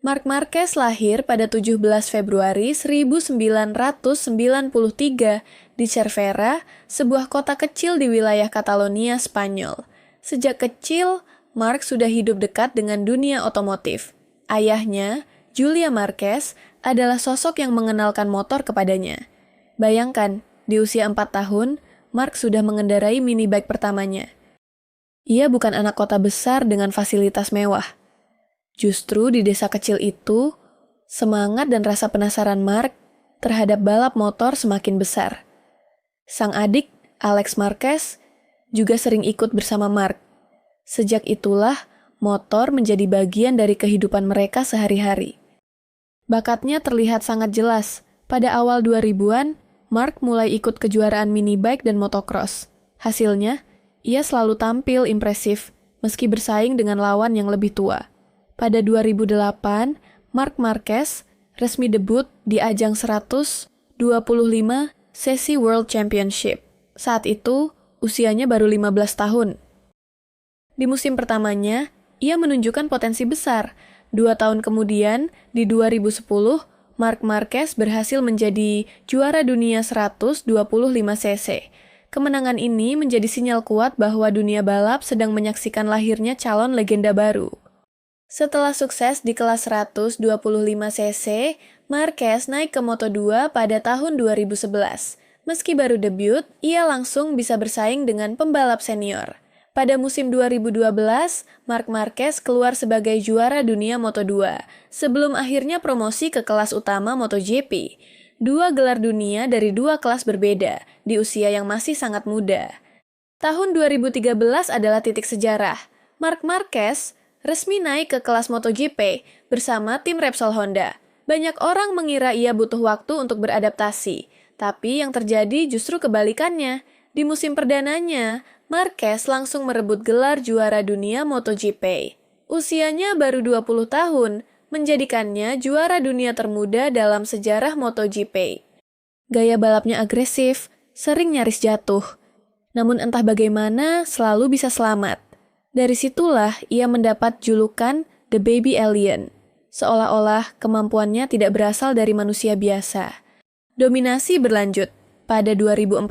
Marc Marquez lahir pada 17 Februari 1993 di Cervera, sebuah kota kecil di wilayah Catalonia, Spanyol. Sejak kecil, Marc sudah hidup dekat dengan dunia otomotif. Ayahnya, Julia Marquez, adalah sosok yang mengenalkan motor kepadanya. Bayangkan, di usia 4 tahun, Marc sudah mengendarai minibike pertamanya. Ia bukan anak kota besar dengan fasilitas mewah. Justru di desa kecil itu, semangat dan rasa penasaran Marc terhadap balap motor semakin besar. Sang adik, Alex Marquez, juga sering ikut bersama Marc. Sejak itulah, motor menjadi bagian dari kehidupan mereka sehari-hari. Bakatnya terlihat sangat jelas. Pada awal 2000-an, Marc mulai ikut kejuaraan minibike dan motocross. Hasilnya, ia selalu tampil impresif, meski bersaing dengan lawan yang lebih tua. Pada 2008, Marc Marquez resmi debut di ajang 125 cc World Championship. Saat itu, usianya baru 15 tahun. Di musim pertamanya, ia menunjukkan potensi besar. 2 tahun kemudian, di 2010, Marc Marquez berhasil menjadi juara dunia 125 cc. Kemenangan ini menjadi sinyal kuat bahwa dunia balap sedang menyaksikan lahirnya calon legenda baru. Setelah sukses di kelas 125 cc, Marquez naik ke Moto2 pada tahun 2011. Meski baru debut, ia langsung bisa bersaing dengan pembalap senior. Pada musim 2012, Marc Marquez keluar sebagai juara dunia Moto2, sebelum akhirnya promosi ke kelas utama MotoGP. 2 gelar dunia dari 2 kelas berbeda, di usia yang masih sangat muda. Tahun 2013 adalah titik sejarah. Marc Marquez resmi naik ke kelas MotoGP bersama tim Repsol Honda. Banyak orang mengira ia butuh waktu untuk beradaptasi, tapi yang terjadi justru kebalikannya. Di musim perdananya, Marquez langsung merebut gelar juara dunia MotoGP. Usianya baru 20 tahun, menjadikannya juara dunia termuda dalam sejarah MotoGP. Gaya balapnya agresif, sering nyaris jatuh. Namun entah bagaimana, selalu bisa selamat. Dari situlah ia mendapat julukan The Baby Alien. Seolah-olah kemampuannya tidak berasal dari manusia biasa. Dominasi berlanjut. Pada 2014,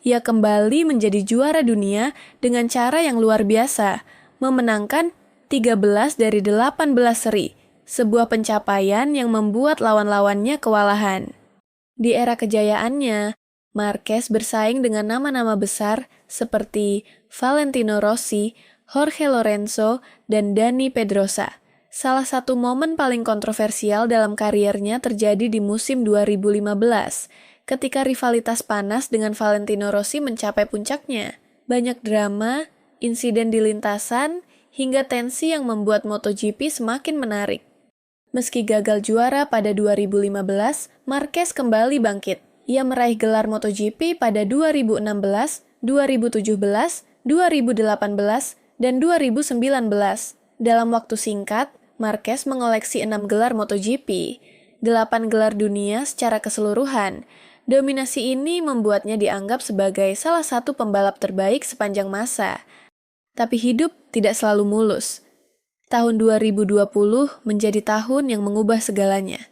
ia kembali menjadi juara dunia dengan cara yang luar biasa, memenangkan 13 dari 18 seri, sebuah pencapaian yang membuat lawan-lawannya kewalahan. Di era kejayaannya, Marquez bersaing dengan nama-nama besar seperti Valentino Rossi, Jorge Lorenzo, dan Dani Pedrosa. Salah satu momen paling kontroversial dalam kariernya terjadi di musim 2015, ketika rivalitas panas dengan Valentino Rossi mencapai puncaknya. Banyak drama, insiden di lintasan, hingga tensi yang membuat MotoGP semakin menarik. Meski gagal juara pada 2015, Marquez kembali bangkit. Ia meraih gelar MotoGP pada 2016, 2017, 2018, dan 2019. Dalam waktu singkat, Marquez mengoleksi 6 gelar MotoGP, 8 gelar dunia secara keseluruhan. Dominasi ini membuatnya dianggap sebagai salah satu pembalap terbaik sepanjang masa. Tapi hidup tidak selalu mulus. Tahun 2020 menjadi tahun yang mengubah segalanya.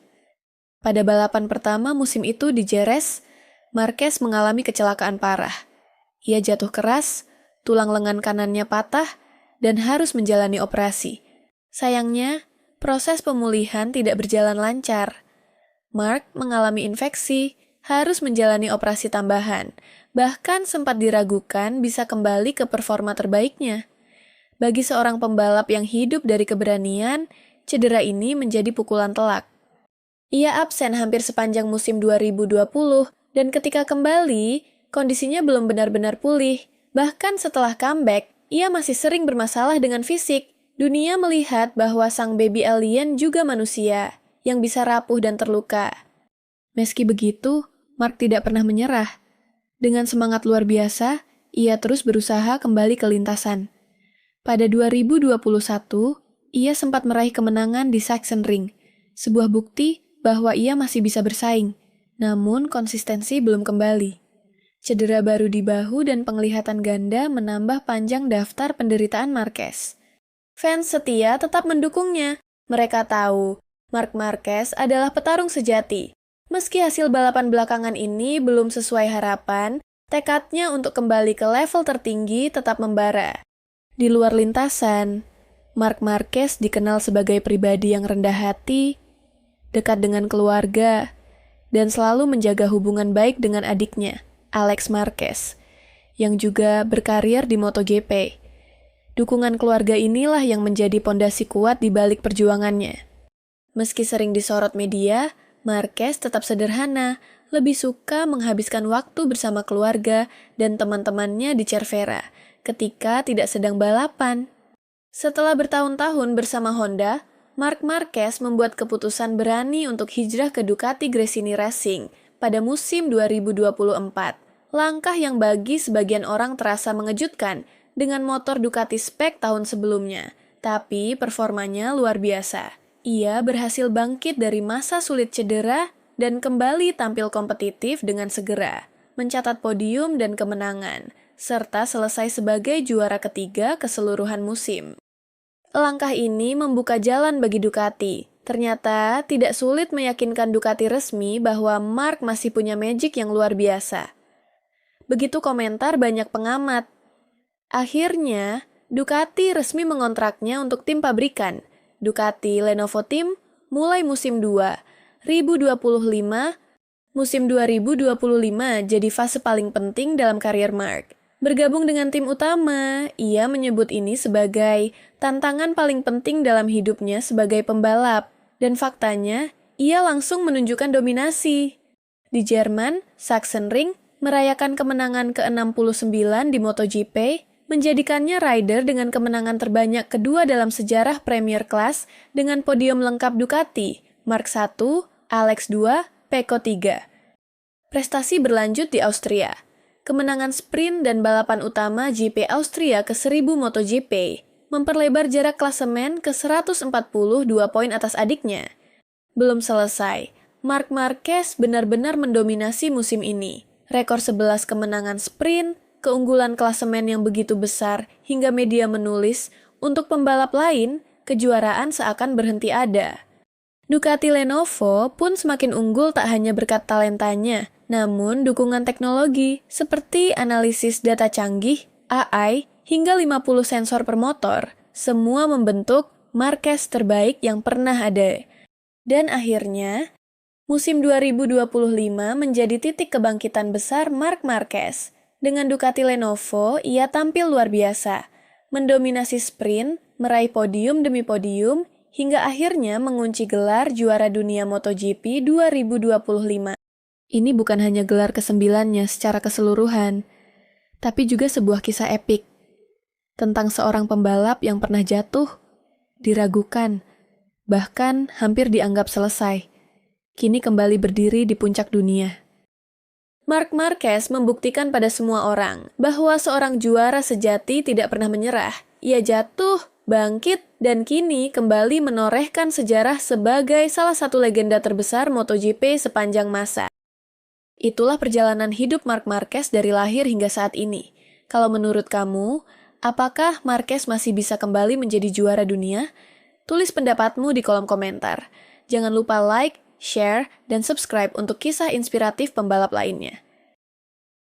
Pada balapan pertama musim itu di Jerez, Marquez mengalami kecelakaan parah. Ia jatuh keras, tulang lengan kanannya patah, dan harus menjalani operasi. Sayangnya, proses pemulihan tidak berjalan lancar. Marc mengalami infeksi, harus menjalani operasi tambahan, bahkan sempat diragukan bisa kembali ke performa terbaiknya. Bagi seorang pembalap yang hidup dari keberanian, cedera ini menjadi pukulan telak. Ia absen hampir sepanjang musim 2020, dan ketika kembali, kondisinya belum benar-benar pulih. Bahkan setelah comeback, ia masih sering bermasalah dengan fisik. Dunia melihat bahwa sang baby alien juga manusia, yang bisa rapuh dan terluka. Meski begitu, Marc tidak pernah menyerah. Dengan semangat luar biasa, ia terus berusaha kembali ke lintasan. Pada 2021, ia sempat meraih kemenangan di Sachsenring, sebuah bukti bahwa ia masih bisa bersaing, namun konsistensi belum kembali. Cedera baru di bahu dan penglihatan ganda menambah panjang daftar penderitaan Marquez. Fans setia tetap mendukungnya, Mereka tahu Marc Marquez adalah petarung sejati. Meski hasil balapan belakangan ini belum sesuai harapan, tekadnya untuk kembali ke level tertinggi tetap membara. Di luar lintasan, Marc Marquez dikenal sebagai pribadi yang rendah hati, dekat dengan keluarga, dan selalu menjaga hubungan baik dengan adiknya, Alex Marquez, yang juga berkarir di MotoGP. Dukungan keluarga inilah yang menjadi pondasi kuat di balik perjuangannya. Meski sering disorot media, Marquez tetap sederhana, lebih suka menghabiskan waktu bersama keluarga dan teman-temannya di Cervera ketika tidak sedang balapan. Setelah bertahun-tahun bersama Honda, Marc Marquez membuat keputusan berani untuk hijrah ke Ducati Gresini Racing pada musim 2024. Langkah yang bagi sebagian orang terasa mengejutkan dengan motor Ducati spek tahun sebelumnya, tapi performanya luar biasa. Ia berhasil bangkit dari masa sulit cedera dan kembali tampil kompetitif dengan segera, mencatat podium dan kemenangan, serta selesai sebagai juara ketiga keseluruhan musim. Langkah ini membuka jalan bagi Ducati. Ternyata tidak sulit meyakinkan Ducati resmi bahwa Marc masih punya magic yang luar biasa. Begitu komentar banyak pengamat. Akhirnya, Ducati resmi mengontraknya untuk tim pabrikan, Ducati Lenovo Team, mulai musim 2025. Musim 2025 jadi fase paling penting dalam karier Marc. Bergabung dengan tim utama, ia menyebut ini sebagai tantangan paling penting dalam hidupnya sebagai pembalap. Dan faktanya, ia langsung menunjukkan dominasi. Di Jerman, Sachsenring merayakan kemenangan ke-69 di MotoGP, menjadikannya rider dengan kemenangan terbanyak kedua dalam sejarah Premier Class dengan podium lengkap Ducati, Marc 1, Alex 2, Pecco 3. Prestasi berlanjut di Austria. Kemenangan sprint dan balapan utama GP Austria ke 1000 MotoGP memperlebar jarak klasemen ke 142 poin atas adiknya. Belum selesai, Marc Marquez benar-benar mendominasi musim ini. Rekor 11 kemenangan sprint, keunggulan klasemen yang begitu besar hingga media menulis, untuk pembalap lain, kejuaraan seakan berhenti ada. Ducati Lenovo pun semakin unggul tak hanya berkat talentanya, namun dukungan teknologi seperti analisis data canggih, AI, hingga 50 sensor per motor, semua membentuk Marquez terbaik yang pernah ada. Dan akhirnya, musim 2025 menjadi titik kebangkitan besar Marc Marquez. Dengan Ducati Lenovo, ia tampil luar biasa, mendominasi sprint, meraih podium demi podium, hingga akhirnya mengunci gelar juara dunia MotoGP 2025. Ini bukan hanya gelar ke-9-nya secara keseluruhan, tapi juga sebuah kisah epik tentang seorang pembalap yang pernah jatuh, diragukan, bahkan hampir dianggap selesai. Kini kembali berdiri di puncak dunia. Marc Marquez membuktikan pada semua orang bahwa seorang juara sejati tidak pernah menyerah. Ia jatuh, bangkit, dan kini kembali menorehkan sejarah sebagai salah satu legenda terbesar MotoGP sepanjang masa. Itulah perjalanan hidup Marc Marquez dari lahir hingga saat ini. Kalau menurut kamu, apakah Marquez masih bisa kembali menjadi juara dunia? Tulis pendapatmu di kolom komentar. Jangan lupa like, share, dan subscribe untuk kisah inspiratif pembalap lainnya.